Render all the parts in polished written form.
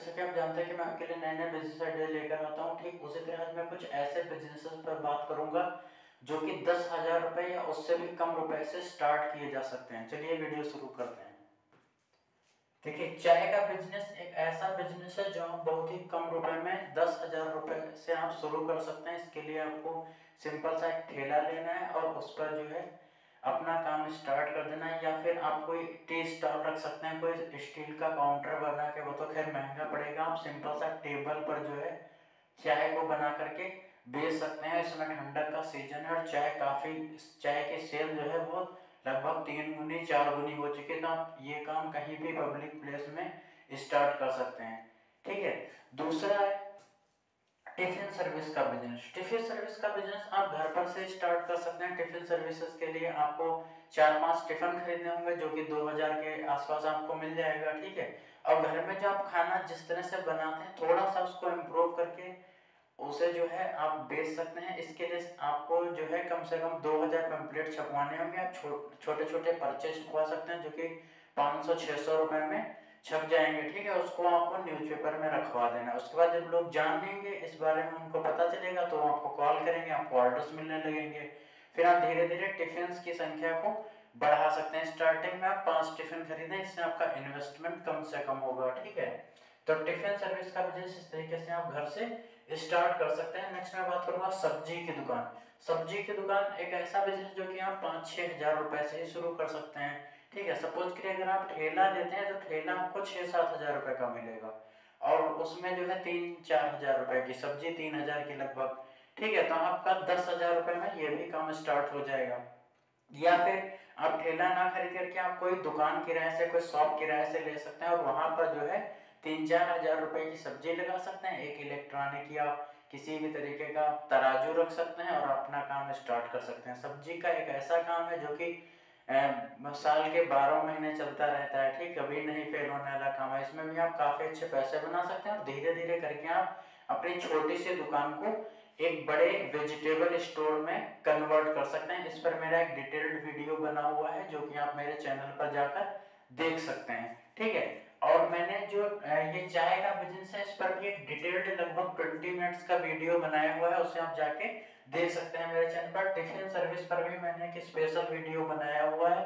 जैसे कि आप जानते हैं कि मैं आपके लिए नए नए बिजनेस आइडिया लेकर आता हूँ, ठीक उसी तरह आज मैं कुछ ऐसे बिजनेसेस पर बात करूंगा जो कि 10,000 रुपए या उससे भी कम रुपए से स्टार्ट किए जा सकते हैं। चलिए वीडियो शुरू करते हैं। देखिए, चाय का बिजनेस एक ऐसा बिजनेस है जो आप बहुत ही कम रुपए में 10,000 रुपए से आप शुरू कर सकते हैं। इसके लिए आपको सिंपल सा एक ठेला लेना है और उस पर जो है अपना काम स्टार्ट कर देना है, या फिर आप कोई टी स्टॉल रख सकते हैं, कोई स्टील का काउंटर बना के। वो तो खैर महंगा पड़ेगा। आप सिंपल सा टेबल पर जो है चाय को बना करके बेच सकते हैं। इसमें ठंडक का सीजन है और चाय की सेल जो है वो लगभग 3 गुनी 4 गुनी हो चुकी है। तो आप ये काम कहीं भी पब्लिक प्लेस में स्टार्ट कर सकते हैं। ठीक है। दूसरा है टिफिन सर्विस का बिजनेस। टिफिन सर्विस का बिजनेस आप घर पर से स्टार्ट कर सकते हैं। टिफिन सर्विसेज के लिए आपको 4-5 टिफिन खरीदने होंगे जो कि 2,000 के आसपास आपको मिल जाएगा। ठीक है। और घर में जो आप खाना जिस तरह से बनाते हैं थोड़ा सा उसको इम्प्रूव करके उसे जो है आप बेच सकते हैं। इसके लिए आपको जो है कम से कम 2,000 पैम्पलेट छपवाने होंगे। आप छोटे छोटे पर्चे छपवा सकते हैं जो कि 500-600 रुपए में छप जाएंगे। ठीक है। उसको आपको न्यूज़पेपर में रखवा देना। उसके बाद जब लोग जान लेंगे इस बारे में, उनको पता चलेगा, तो आपको कॉल करेंगे, आपको ऑर्डर्स मिलने लगेंगे। फिर आप धीरे धीरे टिफिन की संख्या को बढ़ा सकते हैं। स्टार्टिंग में आप 5 टिफिन खरीदें, इससे आपका इन्वेस्टमेंट कम से कम होगा। ठीक है। तो टिफिन सर्विस का बिजनेस इस तरीके से आप घर से स्टार्ट कर सकते हैं। नेक्स्ट मैं बात करूंगा सब्जी की दुकान। सब्जी की दुकान एक ऐसा बिजनेस जो कि आप 5-6 हजार रुपए से ही शुरू कर सकते हैं। ठीक है। सपोज करिए अगर आप ठेला देते हैं तो ठेला आपको 6-7 हजार रुपए का मिलेगा और उसमें जो है 3-4 हजार रुपए की सब्जी, 3,000 की लगभग। ठीक है। तो आपका 10,000 रुपए में ये भी काम स्टार्ट हो जाएगा। या फिर आप ठेला ना खरीद करके आप कोई दुकान किराए से, कोई शॉप किराए से ले सकते हैं और वहां पर जो है 3-4 हजार रुपए की सब्जी लगा सकते हैं। एक इलेक्ट्रॉनिक या किसी भी तरीके का तराजू रख सकते हैं और अपना काम स्टार्ट कर सकते हैं। सब्जी का एक ऐसा काम है जो कि साल के 12 महीने चलता रहता है। ठीक, कभी नहीं फेल होने वाला काम है। इसमें भी आप काफी अच्छे पैसे बना सकते हैं और धीरे धीरे करके आप अपनी छोटी सी दुकान को एक बड़े वेजिटेबल स्टोर में कन्वर्ट कर सकते हैं। इस पर मेरा एक डिटेल्ड वीडियो बना हुआ है जो कि आप मेरे चैनल पर जाकर देख सकते हैं। ठीक है। और मैंने जो ये चाय का बिजनेस है इस पर भी एक डिटेल्ड लगभग 20 मिनट्स का वीडियो बनाया हुआ है, उसे आप जाके देख सकते हैं मेरे चैनल पर। टिफिन सर्विस पर भी मैंने एक स्पेशल वीडियो बनाया हुआ है,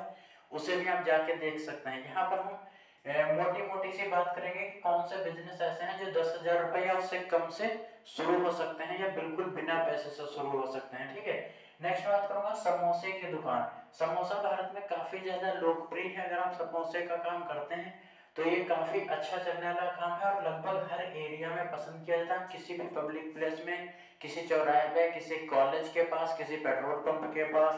उसे भी आप जाके देख सकते हैं। यहाँ पर हम मोटी मोटी सी बात करेंगे कि कौन से बिजनेस ऐसे हैं जो 10,000 रुपए या उससे कम से शुरू हो सकते हैं या बिल्कुल बिना पैसे से शुरू हो सकते हैं। ठीक है। नेक्स्ट बात करूंगा समोसे की दुकान। समोसा भारत में काफी ज्यादा लोकप्रिय है। अगर आप समोसे का काम करते हैं तो ये काफी अच्छा चलने वाला काम है और लगभग हर एरिया में पसंद किया जाता है। किसी भी पब्लिक प्लेस में, किसी चौराहे पे, किसी कॉलेज के पास, किसी पेट्रोल पंप के पास,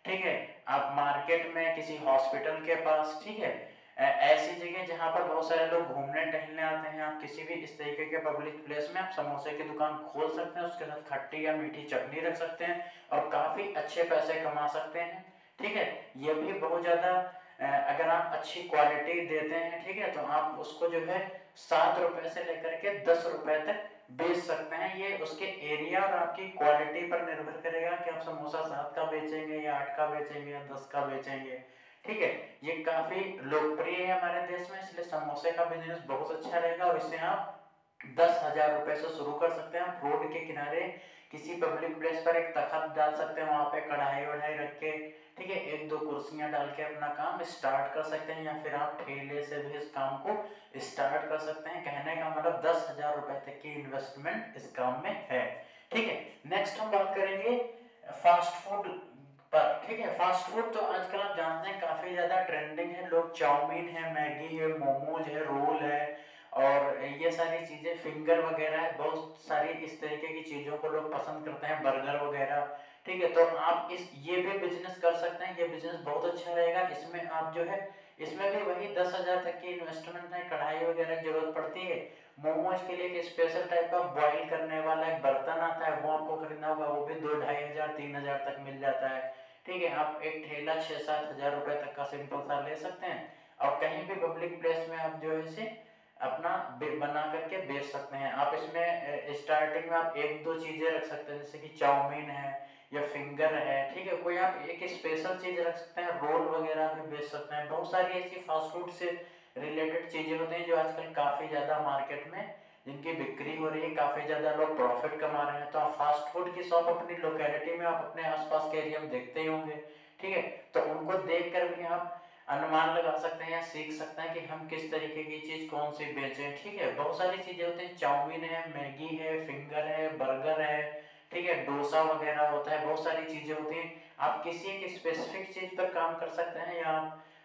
ठीक है, आप मार्केट में, किसी हॉस्पिटल के पास, ठीक है, ऐसी जगह जहां पर बहुत सारे लोग घूमने टहलने आते हैं, आप किसी भी इस तरीके के पब्लिक प्लेस में आप समोसे की दुकान खोल सकते हैं। उसके साथ खट्टी या मीठी चटनी रख सकते हैं और काफी अच्छे पैसे कमा सकते हैं। ठीक है। ये भी बहुत ज्यादा अगर आप अच्छी क्वालिटी देते हैं, ठीक है, तो आप उसको जो है 7 रुपए से लेकर के 10 रुपए तक बेच सकते हैं। ये उसके एरिया और आपकी क्वालिटी पर निर्भर करेगा कि आप समोसा 7 का बेचेंगे या 8 का बेचेंगे या 10 का बेचेंगे। ठीक है। ये काफी लोकप्रिय है हमारे देश में, इसलिए समोसे का बिजनेस बहुत अच्छा रहेगा और इसे आप 10,000 रुपए से शुरू कर सकते हैं। आप रोड के किनारे किसी पब्लिक प्लेस पर एक तखत डाल सकते हैं, वहां पे कढ़ाई वढ़ाई रख के, ठीक है, 1-2 कुर्सियां डाल के अपना काम स्टार्ट कर सकते हैं। या फिर आप ठेले से भी इस काम को स्टार्ट कर सकते हैं। कहने का मतलब 10,000 रुपए तक की इन्वेस्टमेंट इस काम में है। ठीक है। नेक्स्ट हम बात करेंगे फास्ट फूड पर। ठीक है। फास्ट फूड तो आजकल आप जानते हैं काफी ज्यादा ट्रेंडिंग है। लोग चाउमीन है, मैगी है, मोमोज है, रोल है और ये सारी चीजें, फिंगर वगैरह है, बहुत सारी इस तरीके की चीजों को लोग पसंद करते हैं, बर्गर वगैरह। ठीक है। तो आप इस ये भी बिजनेस कर सकते हैं। ये बिजनेस बहुत अच्छा रहेगा। इसमें आप जो है, इसमें भी वही 10,000 तक की इन्वेस्टमेंट है, कढ़ाई वगैरह की जरूरत पड़ती है। मोमोज के लिए एक स्पेशल टाइप का बॉईल करने वाला एक बर्तन आता है, वो आपको खरीदना होगा। वो भी 2-2,500-3,000 तक मिल जाता है। ठीक है। आप एक ठेला 6-7 हजार रुपए तक का सिंपल सा ले सकते हैं और कहीं भी पब्लिक प्लेस में आप जो है इसे अपना बना करके बेच सकते हैं। आप इसमें स्टार्टिंग में आप 1-2 चीजें रख सकते हैं, जैसे कि चाउमीन है या फिंगर है। ठीक है। कोई आप एक स्पेशल चीज रख सकते हैं, रोल वगैरह भी बेच सकते हैं। बहुत सारी ऐसी फास्ट फूड से रिलेटेड चीजें होती हैं जो आजकल काफी ज्यादा मार्केट में जिनकी बिक्री हो रही है, काफी ज्यादा लोग प्रॉफिट कमा रहे हैं। तो आप फास्ट फूड की शॉप अपनी लोकेलिटी में, आप अपने आसपास के एरिया में देखते ही होंगे, ठीक है। तो उनको देख कर भी आप अनुमान लगा सकते हैं या सीख सकते हैं कि हम किस तरीके की चीज कौन सी बेचें, ठीक है। बहुत सारी चीजें होती हैं, चाउमीन है, मैगी है, फिंगर है, बर्गर है, ठीक है, डोसा वगैरह होता है, बहुत सारी चीजें होती हैं। आप किसी एक स्पेसिफिक चीज पर काम कर सकते हैं, या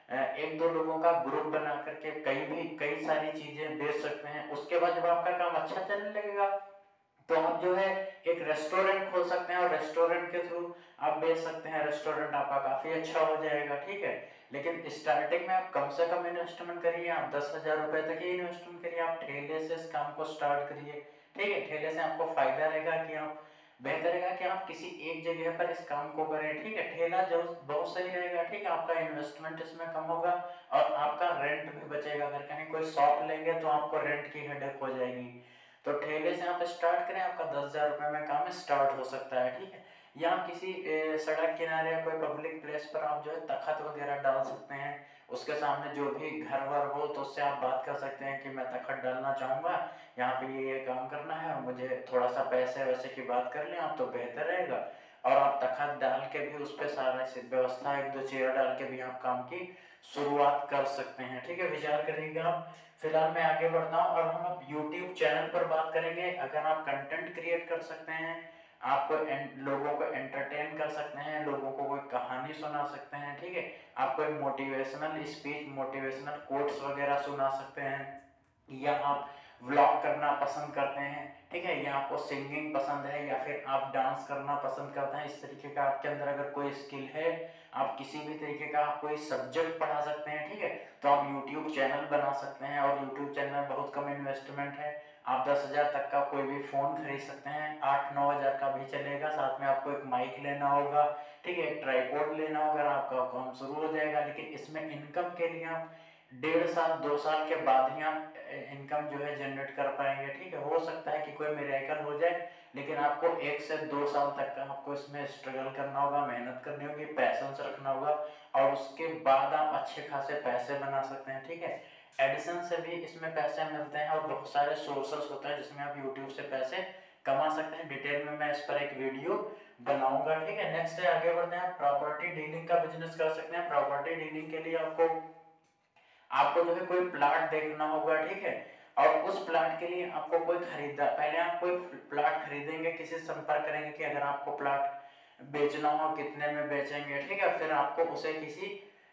एक दो लोगों का ग्रुप बना करके कई सारी चीजें बेच सकते हैं। उसके बाद जब आपका काम अच्छा चलने लगेगा तो आप जो है एक रेस्टोरेंट खोल सकते हैं, और रेस्टोरेंट के थ्रू आप बेच सकते हैं। रेस्टोरेंट आपका काफी अच्छा हो जाएगा, ठीक है। लेकिन स्टार्टिंग में आप कम से कम इन्वेस्टमेंट करिए, आप 10,000 रुपए तक ही इन्वेस्टमेंट करिए। आप ठेले से इस काम को स्टार्ट करिए, ठीक है। ठेले से आपको फायदा रहेगा कि आप, बेहतर रहेगा कि आप किसी एक जगह पर इस काम को करें, ठीक है। ठेला जो बहुत सही रहेगा, ठीक है, आपका इन्वेस्टमेंट इसमें कम होगा और आपका रेंट भी बचेगा। अगर कहीं कोई शॉप लेंगे तो आपको रेंट की हेडेक हो जाएगी। तो ठेले से आप स्टार्ट करें, आपका 10,000 रुपए में काम स्टार्ट हो सकता है, ठीक है। या किसी सड़क किनारे या कोई पब्लिक प्लेस पर आप जो है तखत वगैरह डाल सकते हैं। उसके सामने जो भी घर वर हो तो उससे आप बात कर सकते हैं कि मैं तखत डालना चाहूँगा, यहाँ पे ये काम करना है और मुझे थोड़ा सा पैसे वैसे की बात कर लें आप तो बेहतर रहेगा। और आप तखत डाल के भी उस पर सारा व्यवस्था, एक दो चेयर डाल के भी आप काम की शुरुआत कर सकते हैं, ठीक है। विचार करिएगा आप। फिलहाल मैं आगे बढ़ता हूँ और हम अब यूट्यूब चैनल पर बात करेंगे। अगर आप कंटेंट क्रिएट कर सकते हैं, आप लोगों को एंटरटेन कर सकते हैं, लोगों को कोई कहानी सुना सकते हैं, ठीक है। आप कोई मोटिवेशनल स्पीच, मोटिवेशनल कोट्स वगैरह सुना सकते हैं, या आप व्लॉग करना पसंद करते हैं, ठीक है, या आपको सिंगिंग पसंद है, या फिर आप डांस करना पसंद करते हैं, इस तरीके का आपके अंदर अगर कोई स्किल है, आप किसी भी तरीके का आप कोई सब्जेक्ट पढ़ा सकते हैं, ठीक है, तो आप यूट्यूब चैनल बना सकते हैं। और यूट्यूब चैनल बहुत कम इन्वेस्टमेंट है, आप 10,000 तक का कोई भी फोन खरीद सकते हैं, 8-9 हज़ार का भी चलेगा। साथ में आपको एक माइक लेना होगा, ठीक है, एक ट्राइपॉड लेना होगा, आपका काम शुरू हो जाएगा। लेकिन इसमें इनकम के लिए आप 1.5 साल 2 साल के बाद ही आप इनकम जो है जनरेट कर पाएंगे, ठीक है। हो सकता है कि कोई मिरेकल हो जाए, लेकिन आपको 1 से 2 साल तक का आपको इसमें स्ट्रगल करना होगा, मेहनत करनी होगी, पैशंस रखना होगा, और उसके बाद आप अच्छे खासे पैसे बना सकते हैं, ठीक है। एडिसन से भी इसमें पैसे मिलते हैं और बहुत सारे सोर्सेस होते हैं जिसमें आप यूट्यूब से पैसे कमा सकते हैं। डिटेल में मैं इस पर एक वीडियो बनाऊंगा, ठीक है। नेक्स्ट है, आगे बढ़ते हैं। प्रॉपर्टी डीलिंग का बिजनेस कर सकते हैं। प्रॉपर्टी डीलिंग के लिए आपको आपको जो है कोई प्लाट देखना होगा, ठीक है, और उस प्लाट के लिए आपको कोई खरीदार, पहले आप कोई प्लाट खरीदेंगे, किसी से संपर्क करेंगे कि अगर आपको प्लाट बेचना हो कितने में बेचेंगे, ठीक है। फिर आपको उसे किसी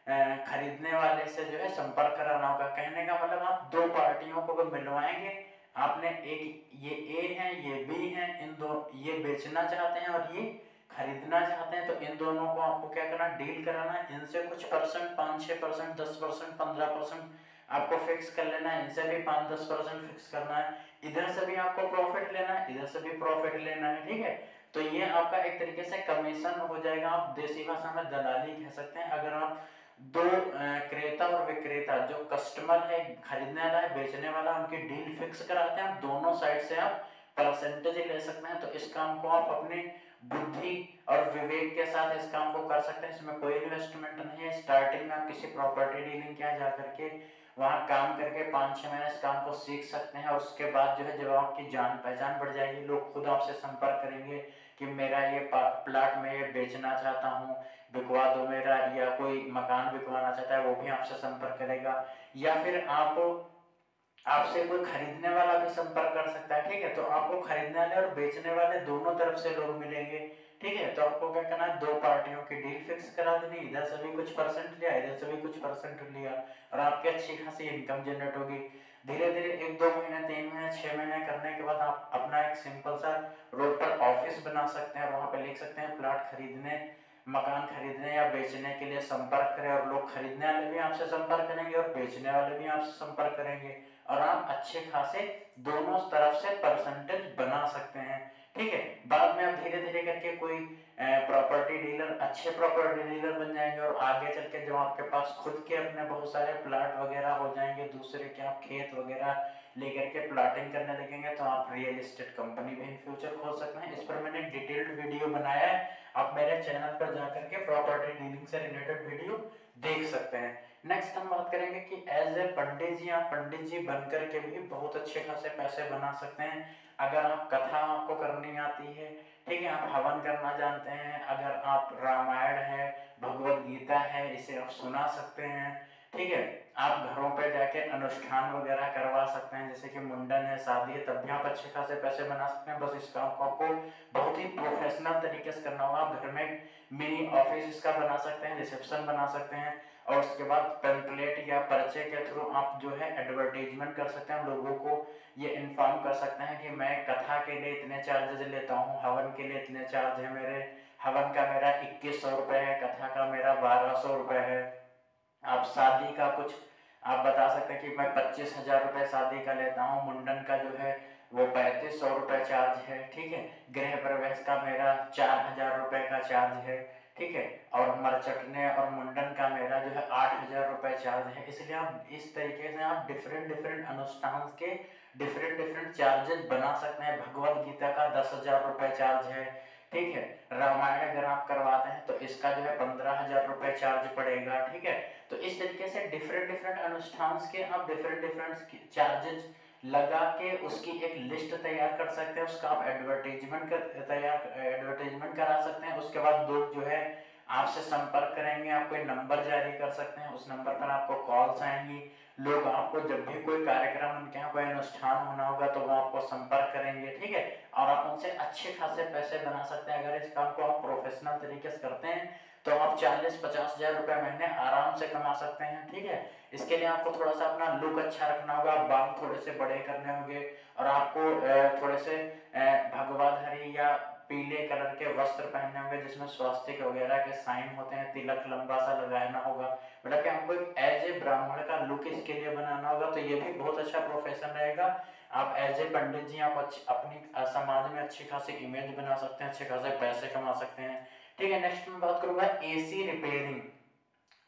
खरीदने वाले से जो है संपर्क कराना होगा। कहने का मतलब आप दो पार्टियों को मिलवाएंगे, आपने एक, ये ए है ये बी है, इन दो, ये बेचना चाहते हैं और ये खरीदना चाहते हैं, तो इन दोनों को आपको क्या करना, डील कराना है। इनसे कुछ परसेंट, 5-6%, 10%, 15% आपको फिक्स कर लेना है, इनसे भी 5-10% फिक्स करना है। इधर से भी आपको प्रॉफिट लेना है, इधर से भी प्रॉफिट लेना है, ठीक है। तो ये आपका एक तरीके से कमीशन हो जाएगा, आप देसी भाषा में दलाली कह सकते हैं। अगर आप दो क्रेता और विक्रेता, जो कस्टमर है, खरीदने वाला है, बेचने वाला, उनकी डील फिक्स कराते हैं, दोनों साइड से आप परसेंटेज ले सकते हैं। तो इस काम को आप अपने बुद्धि और विवेक के साथ इस काम को कर सकते हैं। इसमें कोई इन्वेस्टमेंट नहीं है। स्टार्टिंग में आप किसी प्रॉपर्टी डीलिंग के यहाँ जा करके वहाँ काम करके 5-6 महीने इस काम को सीख सकते हैं, और उसके बाद जो है जब आपकी जान पहचान बढ़ जाएगी, लोग खुद आपसे संपर्क करेंगे कि मेरा ये प्लाट में ये बेचना चाहता हूँ, बिकवा दो मेरा, या कोई मकान बिकवाना चाहता है वो भी आपसे संपर्क करेगा, या फिर आपसे कोई खरीदने वाला भी संपर्क कर सकता है, ठीक है। तो आपको खरीदने वाले और बेचने वाले दोनों तरफ से लोग मिलेंगे, ठीक है। तो आपको क्या करना है, दो पार्टियों की डील फिक्स करा देनी, इधर से भी कुछ परसेंट लिया, इधर से भी कुछ परसेंट लिया, और आपकी अच्छी खासी इनकम जनरेट होगी। धीरे धीरे 1-2 महीने, 3 महीने, 6 महीने करने के बाद आप अपना एक सिंपल सा रोड पर ऑफिस बना सकते हैं, वहां पे लिख सकते हैं प्लाट खरीदने, मकान खरीदने या बेचने के लिए संपर्क करें, और लोग खरीदने वाले भी आपसे संपर्क करेंगे और बेचने वाले भी आपसे संपर्क करेंगे, और आप अच्छे खासे दोनों तरफ से परसेंटेज बना सकते हैं, ठीक है। बाद में आप धीरे धीरे करके कोई प्रॉपर्टी डीलर, अच्छे प्रॉपर्टी डीलर बन जाएंगे, और आगे चल के जब आपके पास खुद के अपने बहुत सारे प्लाट वगैरह हो जाएंगे, दूसरे के आप खेत वगैरह लेकर के प्लॉटिंग करने लगेंगे तो आप रियल एस्टेट कंपनी भी इन फ्यूचर खोल सकते हैं। इस पर मैंने डिटेल्ड वीडियो बनाया है, आप मेरे चैनल पर जाकर के प्रॉपर्टी डीलिंग से रिलेटेड वीडियो देख सकते हैं। नेक्स्ट हम बात करेंगे कि एज ए पंडित जी, आप पंडित जी बनकर के भी बहुत अच्छे खासे पैसे बना सकते हैं। अगर आप कथा आपको करनी आती है, ठीक है, आप हवन करना जानते हैं, अगर आप रामायण है, भगवत गीता है, इसे आप सुना सकते हैं, ठीक है, आप घरों पे जाके अनुष्ठान वगैरह करवा सकते हैं, जैसे कि मुंडन है, शादी है, तब भी आप अच्छे खासे पैसे बना सकते हैं। बस इस काम को आपको बहुत ही प्रोफेशनल तरीके से करना होगा। आप घर में मिनी ऑफिस इसका बना सकते हैं, रिसेप्शन बना सकते हैं, और उसके बाद पेम्पलेट या पर्चे के थ्रू आप जो है एडवर्टीजमेंट कर सकते हैं, लोगों को ये इन्फॉर्म कर सकते हैं कि मैं कथा के लिए इतने चार्जेस लेता हूँ, हवन के लिए इतने चार्ज है मेरे, हवन का मेरा 2100 रुपये है, कथा का मेरा 1200 रुपये है। आप शादी का कुछ आप बता सकते हैं कि मैं 25,000 रुपये शादी का लेता हूँ, मुंडन का जो है वो 3500 रुपये चार्ज है, ठीक है, गृह प्रवेश का मेरा 4000 रुपये का चार्ज है, ठीक है, और मरचटने और मुंडन का मेरा जो है 8000 रुपये चार्ज है। इसलिए आप इस तरीके से आप डिफरेंट अनुष्ठान के डिफरेंट चार्जेस बना सकते हैं। भगवत गीता का 10,000 रुपये चार्ज है, ठीक है, रामायण अगर आप करवाते हैं तो इसका जो है 15,000 रुपये चार्ज पड़ेगा, ठीक है। तो इस तरीके से डिफरेंट अनुष्ठान के आप डिफरेंट चार्जेस लगा के उसकी एक लिस्ट तैयार कर सकते हैं, उसका आप एडवर्टीजमेंट करा सकते हैं। उसके बाद लोग जो है आपसे संपर्क करेंगे, आप कोई नंबर जारी कर सकते हैं, उस नंबर पर आपको कॉल्स आएंगी, लोग आपको जब भी कोई कार्यक्रम उनके यहाँ कोई अनुष्ठान होना होगा तो वो आपको संपर्क करेंगे, ठीक है, और आप उनसे अच्छे खासे पैसे बना सकते हैं। अगर इस काम को आप प्रोफेशनल तरीके से करते हैं तो आप 40-50 हजार रुपये महीने आराम से कमा सकते हैं, ठीक है। इसके लिए आपको थोड़ा सा अपना लुक अच्छा रखना होगा, बाल थोड़े से बड़े करने होंगे, और आपको थोड़े से भगवाधारी या पीले कलर के वस्त्र पहनने होंगे जिसमें स्वास्तिक वगैरह के साइन होते हैं, तिलक लंबा सा लगाना होगा, मतलब कि हमको एक एज ए ब्राह्मण का लुक इसके लिए बनाना होगा। तो ये भी बहुत अच्छा प्रोफेशन रहेगा। आप एज ए पंडित जी आप अपनी समाज में अच्छी खासी इमेज बना सकते हैं, अच्छे खासे पैसे कमा सकते हैं, ठीक है। नेक्स्ट मैं बात करूंगा एसी रिपेयरिंग।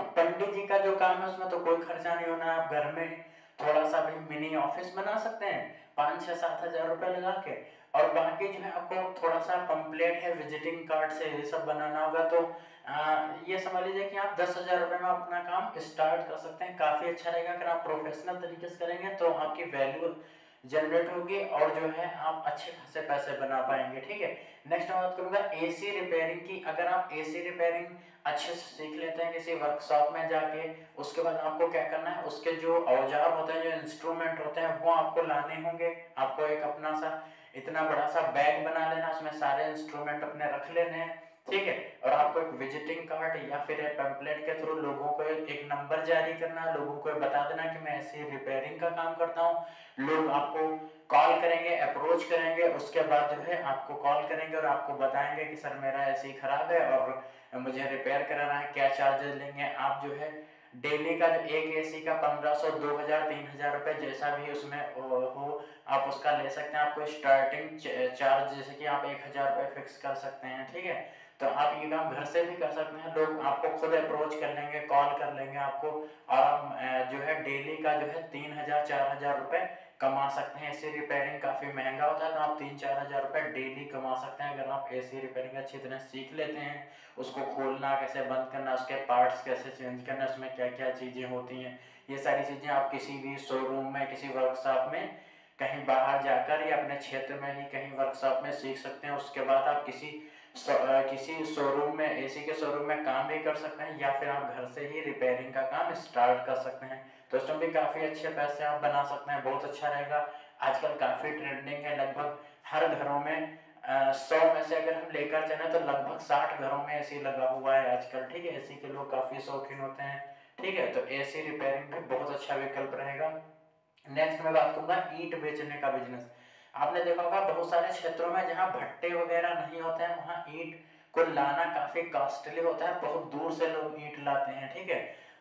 पंडित जी का जो काम है उसमें तो कोई खर्चा नहीं होना है, आप घर में थोड़ा सा भी मिनी ऑफिस बना सकते हैं 5-6-7 हजार रुपए लगा के, और बाकी जो है आपको थोड़ा सा पंपलेट है, विजिटिंग कार्ड से ये सब बनाना होगा। तो ये समझ लीजिए कि आप 10,000 रुपये में अपना काम स्टार्ट कर सकते हैं। काफ़ी अच्छा रहेगा अगर आप प्रोफेशनल तरीके से करेंगे तो आपकी वैल्यू जनरेट होगी और जो है आप अच्छे खासे पैसे बना पाएंगे, ठीक है। नेक्स्ट मैं बात करूंगा एसी रिपेयरिंग की। अगर आप एसी रिपेयरिंग अच्छे से सीख लेते हैं किसी वर्कशॉप में जाके, उसके बाद आपको क्या करना है, उसके जो औजार होते हैं, जो इंस्ट्रूमेंट होते हैं वो आपको लाने होंगे। आपको एक अपना सा इतना बड़ा सा बैग बना लेना, उसमें सारे इंस्ट्रूमेंट अपने रख लेने हैं, ठीक है, और आपको एक विजिटिंग कार्ड या फिर पैम्पलेट के थ्रू लोगों को एक नंबर जारी करना, लोगों को बता देना कि मैं ऐसी रिपेयरिंग का काम करता हूँ। लोग आपको कॉल करेंगे, अप्रोच करेंगे, उसके बाद जो है आपको कॉल करेंगे और आपको बताएंगे कि सर मेरा ऐसे ही खराब है और मुझे रिपेयर कराना है, क्या चार्जेस लेंगे। आप जो है डेली का जो एक एसी का 1500, 2000, 3000 रुपये जैसा भी उसमें हो आप उसका ले सकते हैं। आपको स्टार्टिंग चार्ज जैसे कि आप 1000 रुपये फिक्स कर सकते हैं, ठीक है। तो आप ये काम घर से भी कर सकते हैं, लोग आपको खुद अप्रोच कर लेंगे, कॉल कर लेंगे आपको, और आप जो है डेली का जो है 3000, 4000 रुपये कमा सकते हैं। एसी रिपेयरिंग काफ़ी महंगा होता है तो आप 3-4 हजार रुपये डेली कमा सकते हैं अगर आप एसी रिपेयरिंग अच्छी तरह सीख लेते हैं। उसको खोलना कैसे, बंद करना, उसके पार्ट्स कैसे चेंज करना, उसमें क्या क्या चीज़ें होती हैं, ये सारी चीज़ें आप किसी भी शोरूम में, किसी वर्कशॉप में, कहीं बाहर जाकर या अपने क्षेत्र में ही कहीं वर्कशॉप में सीख सकते हैं। उसके बाद आप किसी शोरूम में, एसी के शोरूम में काम भी कर सकते हैं, या फिर आप घर से ही रिपेयरिंग का काम स्टार्ट कर सकते हैं। तो उसमें भी काफ़ी अच्छे पैसे आप बना सकते हैं, बहुत अच्छा रहेगा। आजकल काफ़ी ट्रेंडिंग है, लगभग हर घरों में 100 में से अगर हम लेकर चलें तो लगभग 60 घरों में एसी लगा हुआ है आजकल, ठीक है। एसी के लोग काफ़ी शौकीन होते हैं, ठीक है। तो एसी रिपेयरिंग भी बहुत अच्छा विकल्प रहेगा। नेक्स्ट मैं बात करूंगा ईंट बेचने का बिजनेस। आपने देखा होगा बहुत सारे क्षेत्रों में जहाँ भट्टे वगैरह नहीं होते हैं वहाँ ईंट को लाना काफी कॉस्टली होता है, बहुत दूर से लोग ईंट लाते हैं, ठीक है।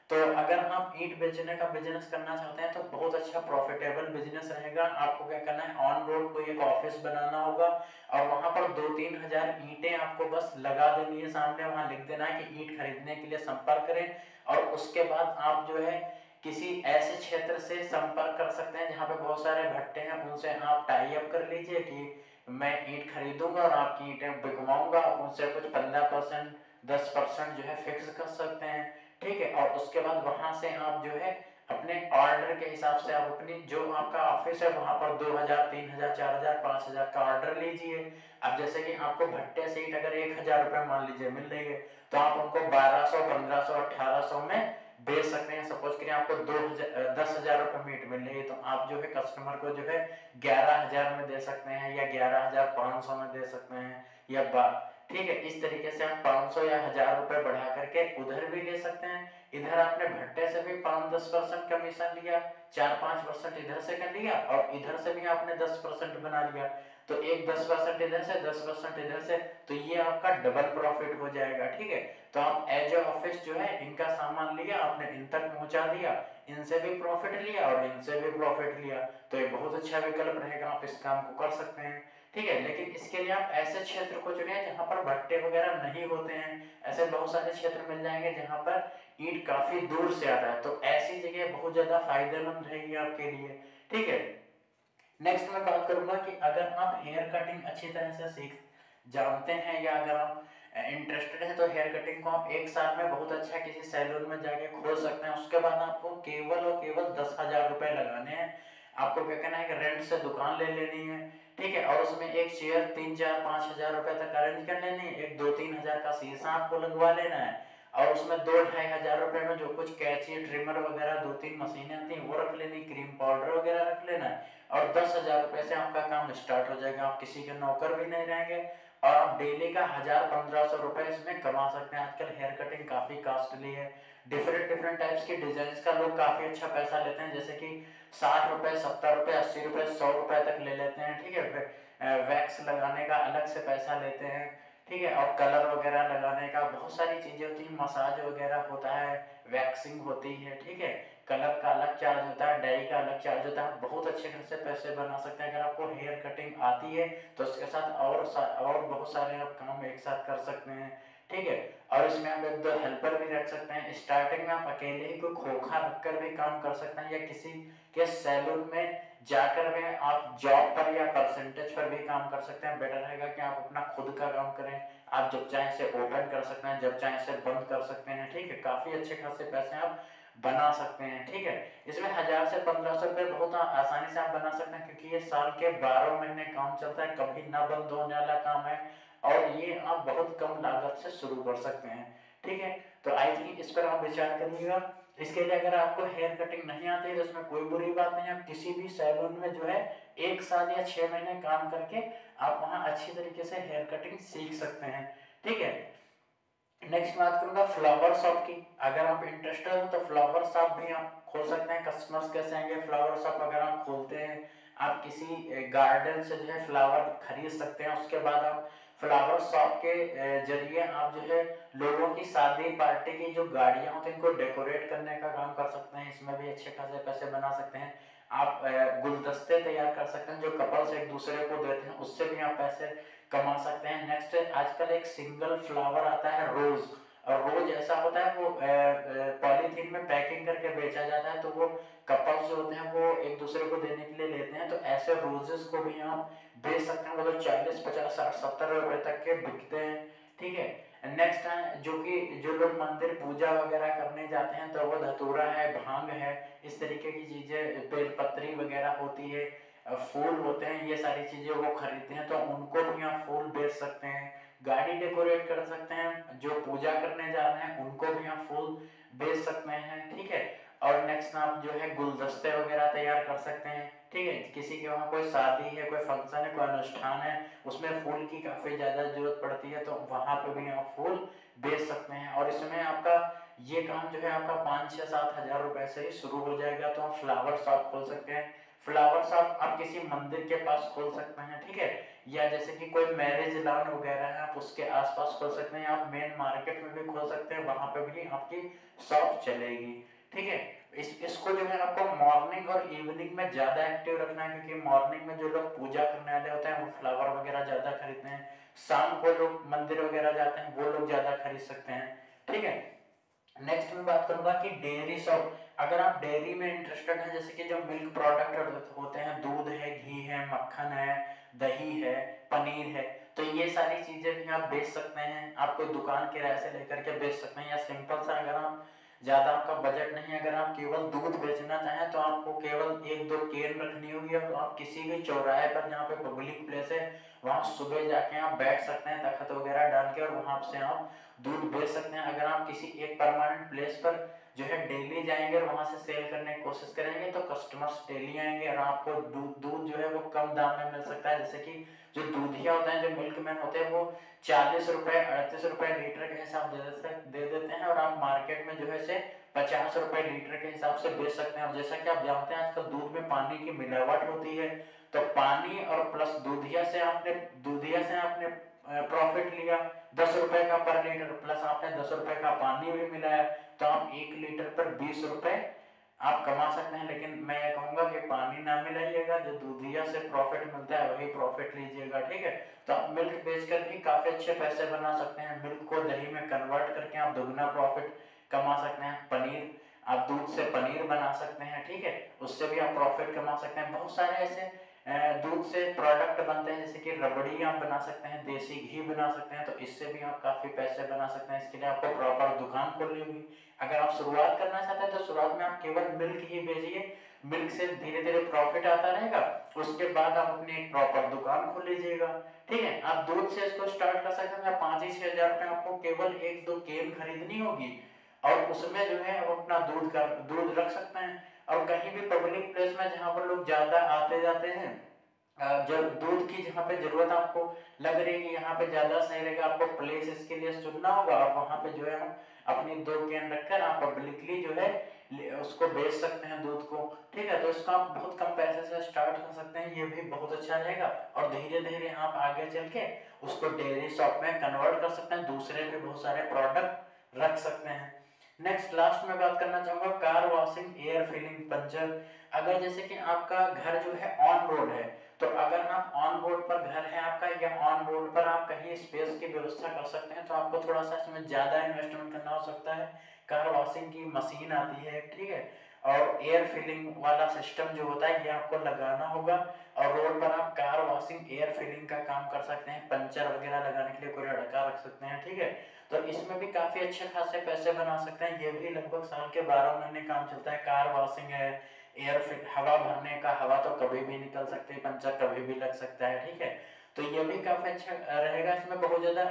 तो अगर आप ईंट बेचने का बिजनेस करना चाहते हैं तो बहुत अच्छा प्रॉफिटेबल बिजनेस रहेगा। आपको क्या करना है, ऑन रोड कोई एक ऑफिस बनाना होगा और वहां पर 2-3 हजार ईंटें आपको बस लगा देनी है सामने, वहां लिख देना है कि ईंट खरीदने के लिए संपर्क करें, और उसके बाद आप जो है किसी ऐसे क्षेत्र से संपर्क कर सकते हैं जहाँ पे बहुत सारे भट्टे हैं, उनसे आप टाई अप कर लीजिए कि मैं ईंट खरीदूंगा और आपकी ईंटें बिकवाऊंगा, उनसे कुछ 15% 10% जो है फिक्स कर सकते हैं, ठीक है। और उसके बाद वहां से आप जो है अपने ऑर्डर के हिसाब से आप अपनी जो आपका ऑफिस है वहां पर 2000 3000 4000 5000 का ऑर्डर लीजिए। अब जैसे कि आपको भट्टे से ईंट अगर 1000 रुपये मान लीजिए मिल रही है, तो आप उनको 1200 1500 1800 में बेच सकते हैं। सपोज करिए आपको 10,000 रुपये मीट मिल रही है, तो आप जो है कस्टमर को जो है 11,000 में दे सकते हैं या 11,500 में दे सकते हैं या ठीक है। इस तरीके से आप 500 या 1000 रुपये बढ़ा करके उधर भी ले सकते हैं। इधर आपने भट्टे से भी 5-10% कमीशन लिया, 4-5% इधर से कर लिया और इधर से भी आपने 10% बना लिया, तो एक 10% इधर से 10% इधर से, तो ये आपका डबल प्रॉफिट हो जाएगा, ठीक है। तो आप एज ए ऑफिस जो है इनका सामान लिया, आपने इन तक पहुंचा दिया, इनसे भी प्रॉफिट लिया और इनसे भी प्रॉफिट लिया, तो ये बहुत अच्छा विकल्प रहेगा, आप इस काम को कर सकते हैं, ठीक है। लेकिन इसके लिए आप ऐसे क्षेत्र को चुने जहां पर भट्टे वगैरह नहीं होते हैं। ऐसे बहुत सारे क्षेत्र मिल जाएंगे जहां पर ईंट काफी दूर से आता है, तो ऐसी जगह बहुत ज्यादा फायदेमंद रहेगी आपके लिए, ठीक है। नेक्स्ट मैं बात करूंगा कि अगर आप हेयर कटिंग अच्छी तरह से सीख जानते हैं या अगर आप इंटरेस्टेड है, तो हेयर कटिंग को आप एक साल में बहुत अच्छा किसी सैलून में जाके खोल सकते हैं। उसके बाद आपको केवल और केवल 10,000 रुपए लगाने हैं। आपको क्या करना है कि रेंट से दुकान ले लेनी है, ठीक है, और उसमें एक चेयर 3-4-5 हजार रुपए तक अरेंज कर लेनी है, एक 2-3 हजार का शीशा आपको लगवा लेना है, और उसमें 2-2.5 हजार रुपए में जो कुछ कैंची ट्रिमर वगैरह 2-3 मशीनें आती हैं वो रख लेनी, क्रीम पाउडर वगैरह रख लेना है, और 10,000 रुपए से आपका काम स्टार्ट हो जाएगा। आप किसी के नौकर भी नहीं रहेंगे और आप डेली का 1000-1500 रुपए इसमें कमा सकते हैं। आजकल हेयर कटिंग काफी कॉस्टली है, डिफरेंट डिफरेंट टाइप्स की डिजाइन का लोग काफी अच्छा पैसा लेते हैं, जैसे कि 60 रुपए 70 रुपए 80 रुपए 100 रुपए तक ले लेते हैं, ठीक है। वैक्स लगाने का अलग से पैसा लेते हैं, ठीक है, और कलर वगैरह लगाने का बहुत सारी चीजें होती हैं, मसाज वगैरह होता है, वैक्सिंग होती है, ठीक है, कलर का अलग चार्ज होता है, डाई का अलग चार्ज होता है। बहुत अच्छे खासे पैसे बना सकते हैं अगर आपको हेयर कटिंग आती है, तो उसके साथ और बहुत सारे आप काम एक साथ कर सकते हैं, ठीक है। और इसमें आप 1-2 हेल्पर भी रख सकते हैं। स्टार्टिंग में आप अकेले ही कोई खोखा रखकर भी काम कर सकते हैं, या किसी के सैलून में जाकर में आप जॉब पर या परसेंटेज पर भी काम कर सकते हैं। बेटर रहेगा कि आप अपना खुद का काम करें, आप जब चाहे इसे ओपन कर सकते हैं, जब चाहे इसे बंद कर सकते हैं, ठीक है। काफी अच्छे खासे पैसे आप बना सकते हैं, ठीक है। इसमें 1000 से 1500 रुपए बहुत आसानी से आप बना सकते हैं, क्योंकि ये साल के 12 महीने काम चलता है, कभी ना बंद होने वाला काम है, और ये आप बहुत कम लागत से शुरू कर सकते हैं, ठीक है। तो आई थिंक इस पर आप विचार करिएगा। इसके लिए अगर आपको हेयर कटिंग नहीं आती है तो इसमें कोई बुरी बात नहीं है, आप किसी भी सैलून में जो है 1 साल या 6 महीने काम करके आप वहां अच्छी तरीके से हेयर कटिंग सीख सकते हैं, ठीक है। नेक्स्ट बात करूंगा फ्लावर शॉप की। अगर आप इंटरेस्टेड हो तो फ्लावर शॉप भी आप खोल सकते हैं। कस्टमर्स कैसे आएंगे, फ्लावर शॉप अगर आप खोलते हैं, आप किसी गार्डन से जो है फ्लावर खरीद सकते हैं, उसके बाद आप फ्लावर शॉप के जरिए आप जो है लोगों की शादी पार्टी की जो गाड़ियां होती हैं इनको डेकोरेट करने का काम कर सकते हैं। इसमें भी अच्छे खासे पैसे बना सकते हैं। आप गुलदस्ते तैयार कर सकते हैं जो कपल्स एक दूसरे को देते हैं, उससे भी आप पैसे कमा सकते हैं। नेक्स्ट आजकल एक सिंगल फ्लावर आता है रोज, और रोज ऐसा होता है वो पॉलीथीन में पैकिंग करके बेचा जाता है, तो वो कपल्स जो होते हैं वो एक दूसरे को देने के लिए लेते हैं, तो ऐसे रोजेस को भी आप बेच सकते हैं। वो तो 40-50-60-70 रुपए तक के बिकते हैं, ठीक है। नेक्स्ट है जो लोग मंदिर पूजा वगैरह करने जाते हैं, तो वो धतूरा है, भांग है, इस तरीके की चीजें, बेलपत्री वगैरह होती है, फूल होते हैं, ये सारी चीजें वो खरीदते हैं, तो उनको भी आप फूल बेच सकते हैं। गाड़ी डेकोरेट कर सकते हैं, जो पूजा करने जा रहे हैं उनको भी आप फूल बेच सकते हैं, ठीक है। और नेक्स्ट आप जो है गुलदस्ते वगैरह तैयार कर सकते हैं, ठीक है। किसी के वहाँ कोई शादी है, कोई फंक्शन है, कोई अनुष्ठान है, उसमें फूल की काफी ज्यादा जरूरत पड़ती है, तो वहां पे भी आप फूल बेच सकते हैं। और इसमें आपका ये काम जो है आपका 5-6-7 हजार रुपए से ही शुरू हो जाएगा, तो आप फ्लावर शॉप खोल सकते हैं। फ्लावर शॉप आप किसी मंदिर के पास खोल सकते हैं, ठीक है, या जैसे कि कोई मैरिज लॉन वगैरह है आप उसके आसपास खोल सकते हैं, आप मेन मार्केट में भी खोल सकते हैं, वहां पे भी आपकी शॉप चलेगी, ठीक है। इसको जो है आपको मॉर्निंग और इवनिंग में ज्यादा एक्टिव रखना है, क्योंकि मॉर्निंग में जो लोग पूजा करने वाले होते हैं वो फ्लावर वगैरह ज्यादा खरीदते हैं, शाम को लोग मंदिर वगैरह जाते हैं वो लोग ज्यादा खरीद सकते हैं, ठीक है। नेक्स्ट मैं बात करूंगा कि डेयरी शॉप, अगर आप डेयरी में इंटरेस्टेड हैं, जैसे कि जो मिल्क प्रोडक्ट होते हैं, दूध है, घी है, मक्खन है, दही है, पनीर है, तो ये सारी चीजें भी आप बेच सकते हैं। आप कोई दुकान किराए से लेकर के बेच सकते हैं, या सिंपल सा अगर आप ज्यादा आपका बजट नहीं, अगर आप केवल दूध बेचना चाहें तो आपको केवल एक दो केन रखनी होगी, और आप किसी भी चौराहे पर जहाँ पे पब्लिक प्लेस है वहां सुबह जाके आप बैठ सकते हैं तख्त वगैरह डाल के, और वहां से आप दूध बेच सकते हैं। अगर आप किसी एक परमानेंट प्लेस पर जो है डेली जाएंगे और वहां से सेल करने की कोशिश करेंगे तो कस्टमर्स डेली आएंगे, और आपको दूध जो है वो कम दाम में मिल सकता है। जैसे कि जो दूधिया होते हैं, जो मिल्कमैन होते हैं, वो 40 रुपए 38 रुपए लीटर के हिसाब दे देते हैं, और आप मार्केट में जो है से 50 रुपए लीटर के हिसाब से बेच सकते हैं। और जैसा कि आप जानते हैं आजकल दूध में पानी की मिलावट होती है, तो पानी और प्लस दूधिया से आपने प्रॉफिट लिया 10 रुपए का पर लीटर, प्लस आपने 10 रुपए का पानी भी मिलाया, तो आप 1 लीटर पर 20 रुपए आप कमा सकते हैं। लेकिन मैं ये कहूंगा कि पानी ना मिलाइएगा, जो दूधिया से प्रॉफिट मिलता है वही प्रॉफिट लीजिएगा, ठीक है। तो आप मिल्क बेचकर भी काफी अच्छे पैसे बना सकते हैं। मिल्क को दही में कन्वर्ट करके आप दुगना प्रॉफिट कमा सकते हैं। पनीर, आप दूध से पनीर बना सकते हैं, ठीक है, उससे भी आप प्रॉफिट कमा सकते हैं। बहुत सारे ऐसे दूध से प्रोडक्ट बनते हैं, जैसे कि रबड़ी आप बना सकते हैं, देसी घी बना सकते हैं, तो इससे भी आप काफी पैसे बना सकते हैं। इसके लिए आपको प्रॉपर दुकान खोलनी होगी। अगर आप शुरुआत करना चाहते हैं तो शुरुआत में आप केवल मिल्क ही बेचिए, मिल्क से धीरे धीरे प्रॉफिट आता रहेगा, उसके बाद आप अपनी एक प्रॉपर दुकान खोल लीजिएगा, ठीक है। आप दूध से इसको स्टार्ट कर सकते हैं। 5-6 हजार रुपए आपको केवल एक दो केन खरीदनी होगी, और उसमें जो है आप अपना दूध रख सकते हैं। और कहीं भी पब्लिक प्लेस में जहाँ पर लोग ज्यादा आते जाते हैं, जब दूध की जहाँ पे जरूरत आपको लग रही है यहाँ पे ज्यादा सही रहेगा, आपको प्लेस इसके लिए चुनना होगा, और वहां पे जो है हम अपनी 2 कैन रखकर आप पब्लिकली जो है उसको बेच सकते हैं दूध को, ठीक है। तो इसको आप बहुत कम पैसे से स्टार्ट कर सकते हैं, ये भी बहुत अच्छा रहेगा। और धीरे धीरे आप आगे चल के उसको डेयरी शॉप में कन्वर्ट कर सकते हैं, दूसरे भी बहुत सारे प्रोडक्ट रख सकते हैं। नेक्स्ट लास्ट में बात करना चाहूंगा car washing, air filling, puncture. अगर जैसे कि आपका घर जो है ऑन रोड है, तो अगर आप ऑन रोड पर घर है आपका, या ऑन रोड पर आप कहीं स्पेस की व्यवस्था कर सकते हैं, तो आपको थोड़ा सा इसमें ज्यादा इन्वेस्टमेंट करना हो सकता है। कार वॉशिंग की मशीन आती है, ठीक है, और एयर फिलिंग वाला सिस्टम जो होता है ये आपको लगाना होगा, और रोड पर आप कार वॉशिंग एयर फिलिंग का काम कर सकते हैं। पंचर वगैरह लगाने के लिए कोई लड़का रख सकते हैं, ठीक है। तो इसमें भी काफी अच्छे खासे पैसे बना सकते हैं। ये भी लगभग साल के 12 महीने काम चलता है। कार वॉशिंग है, एयर फिट, हवा भरने का, हवा तो कभी भी निकल सकती है, पंचर कभी भी लग सकता है, ठीक है। तो ये भी काफी अच्छा रहेगा। इसमें बहुत ज्यादा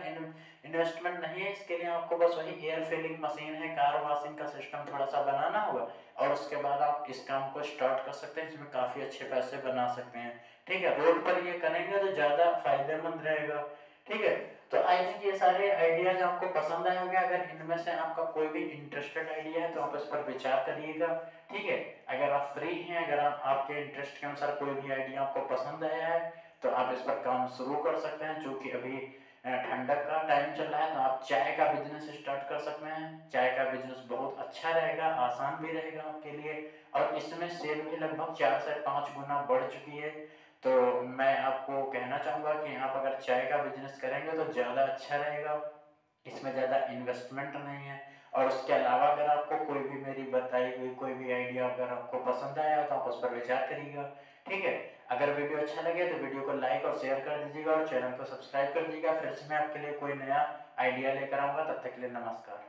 इन्वेस्टमेंट नहीं है, इसके लिए आपको बस वही एयर फिलिंग मशीन है, कार वॉशिंग का सिस्टम थोड़ा सा बनाना होगा, और उसके बाद आप इस काम को स्टार्ट कर सकते हैं। इसमें काफी अच्छे पैसे बना सकते हैं, ठीक है। रोड पर ये करेंगे तो ज्यादा फायदेमंद रहेगा, ठीक है। तो आई थिंक ये सारे आइडियाज आपको पसंद आए होंगे। अगर इनमें से आपका कोई भी इंटरेस्टेड आइडिया है तो आप इस पर विचार करिएगा, ठीक है। अगर आप फ्री हैं, अगर आपके इंटरेस्ट के अनुसार कोई भी आइडिया आपको पसंद आया है तो आप इस पर काम शुरू कर सकते हैं। जो कि अभी ठंडक का टाइम चल रहा है, तो आप चाय का बिजनेस स्टार्ट कर सकते हैं। चाय का बिजनेस बहुत अच्छा रहेगा, आसान भी रहेगा आपके लिए, और इसमें सेल भी लगभग 4 से 5 गुना बढ़ चुकी है। तो मैं आपको कहना चाहूंगा कि आप अगर चाय का बिजनेस करेंगे तो ज़्यादा अच्छा रहेगा, इसमें ज़्यादा इन्वेस्टमेंट नहीं है। और उसके अलावा अगर आपको कोई भी मेरी बताई हुई कोई भी आइडिया अगर आपको पसंद आया तो आप उस पर विचार करिएगा, ठीक है। अगर वीडियो अच्छा लगे तो वीडियो को लाइक और शेयर कर दीजिएगा, और चैनल को सब्सक्राइब कर दीजिएगा। फिर से मैं आपके लिए कोई नया आइडिया लेकर आऊँगा, तब तक के लिए नमस्कार।